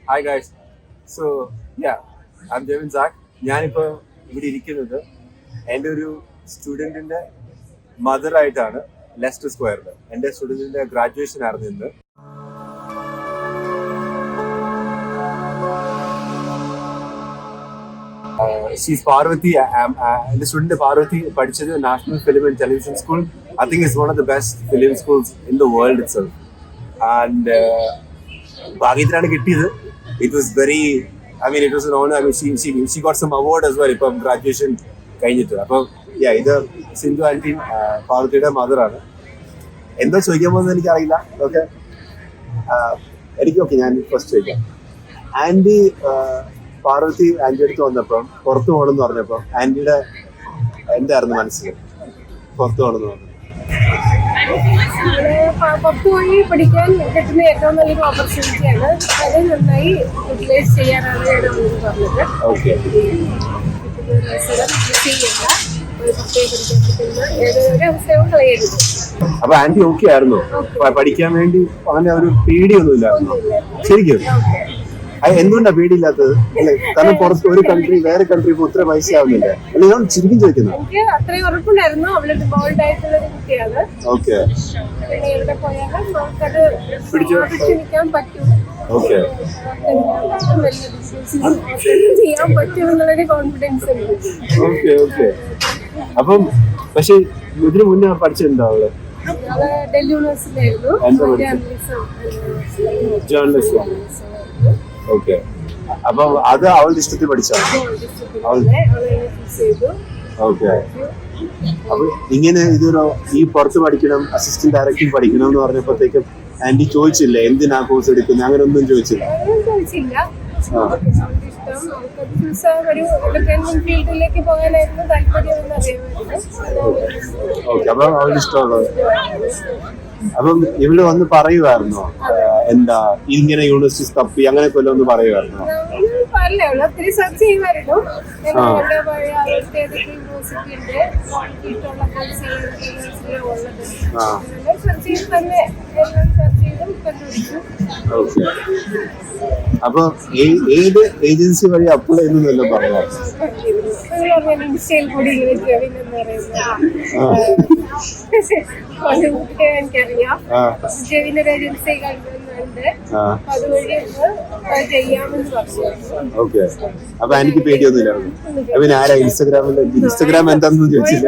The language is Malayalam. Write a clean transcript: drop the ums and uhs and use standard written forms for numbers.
Hi guys. So yeah, I'm Devin Zach. ഞാനിപ്പോൾ ഇവിടെ ഇരിക്കുന്നത് എൻ്റെ ഒരു സ്റ്റുഡൻറ്റിൻ്റെ മദറായിട്ടാണ് ലെസ്റ്റർ സ്ക്വയറിൽ. എൻ്റെ സ്റ്റുഡൻറ്റിൻ്റെ ഗ്രാജുവേഷൻ ആയിരുന്നു ഇന്ന്. ഷീസ് പാർവതി. എൻ്റെ സ്റ്റുഡൻറ്റ് പാർവതി പഠിച്ചത് national film and television school. I think it's one of the best film schools in the world itself. And ഭാഗ്യത്തിനാണ് കിട്ടിയത്. It was very, it was an honor. She got some award as well ഇപ്പം ഗ്രാജുവേഷൻ കഴിഞ്ഞിട്ട്. അപ്പം ഇത് സിന്ധു ആൻറ്റി പാർവതിയുടെ മദറാണ്. എന്താ ചോദിക്കാൻ പോകുന്നത് എനിക്കറിയില്ല. ഓക്കെ ഞാൻ ഫസ്റ്റ് ചോദിക്കാം. ആൻറ്റി പാർവതി ആൻറ്റിയുടെ അടുത്ത് വന്നപ്പം പുറത്തു പോകണമെന്ന് പറഞ്ഞപ്പം ആൻറ്റിയുടെ എന്തായിരുന്നു മനസ്സിൽ പുറത്തു പോകണമെന്ന് പറഞ്ഞു? പുറത്തുപോയി പഠിക്കാൻ കിട്ടുന്ന ഏറ്റവും നല്ലൊരു ഓപ്പർച്യൂണിറ്റിയാണ്. അത് നന്നായി യൂട്ടിലൈസ് ചെയ്യാനാണ് പറഞ്ഞത്. അവസരവും കളയരുത്. അപ്പൊ ആന്റി ഓക്കെ ആയിരുന്നു പഠിക്കാൻ വേണ്ടി? അങ്ങനെ ഒരു പേടിയൊന്നും ഇല്ലായിരുന്നു ശരിക്കും? എന്തുകൊണ്ടാ പേടിയില്ലാത്തത്? കാരണം പുറത്ത് ഒരു കൺട്രി വേറെ കൺട്രി ഇത്ര പൈസ ആവുന്നില്ല അല്ലെ? ഞാൻ ശരിക്കും ചോദിക്കുന്നത്. എനിക്ക് അത്രയും ഉറപ്പുണ്ടായിരുന്നു അവള് ബോൾഡ് ആയിട്ടുള്ള ഒരു കുട്ടിയാണ്. ഓക്കെ, എവിടെ പോയാലും നമുക്കത് നിൽക്കാൻ പറ്റും. ഓക്കെ, ചെയ്യാൻ പറ്റും എന്നുള്ളൊരു കോൺഫിഡൻസ് ഉണ്ട്. Okay, okay. അപ്പം പക്ഷെ ഇതിനു മുന്നേ പഠിച്ചിട്ടുണ്ടോ അവള്? ഡൽഹി യൂണിവേഴ്സിറ്റിയിലായിരുന്നു ജേർണലിസം. ഓക്കെ, അപ്പൊ അത് അവളുടെ ഇഷ്ടത്തിൽ പഠിച്ചോ? ഓക്കെ. അപ്പൊ ഇങ്ങനെ ഇതൊരു ഈ പുറത്ത് പഠിക്കണം, അസിസ്റ്റന്റ് ഡയറക്ടർ പഠിക്കണം എന്ന് പറഞ്ഞപ്പോഴത്തേക്കും ആന്റി ചോദിച്ചില്ലേ എന്തിനാ കോഴ്സ് എടുക്കുന്നത്? അങ്ങനെ ഒന്നും ചോദിച്ചില്ല? ഫീൽഡിലേക്ക് പോകാനായിരുന്നു താല്പര്യം. ഓക്കെ, അപ്പൊ അവളുടെ ഇഷ്ടമുള്ളത്. അപ്പം ഇവിടെ വന്ന് പറയുമായിരുന്നോ എന്താ ഇങ്ങനെ യൂണിവേഴ്സിറ്റി തപ്പി അങ്ങനെ കൊല്ലം ഒന്ന് പറയുമായിരുന്നോ? ഒത്തിരി സെർച്ച് ചെയ്യുമായിരുന്നു. അപ്പൊ ഏത് ഏജൻസി വഴി അപ്ലൈ ചെയ്യുന്നല്ലോ പറഞ്ഞു? ഇൻസ്റ്റയിൽ കൂടി എനിക്കറിയാം. ജെവിനൊരു ഏജൻസി കണ്ടുണ്ട്, അതുവഴി ചെയ്യാമെന്ന് പറഞ്ഞു. ഓക്കെ, അപ്പൊ എനിക്ക് പേടിയൊന്നുമില്ല. പിന്നെ ആരാ ഇൻസ്റ്റാഗ്രാം എന്താണെന്ന് ചോദിച്ചില്ല?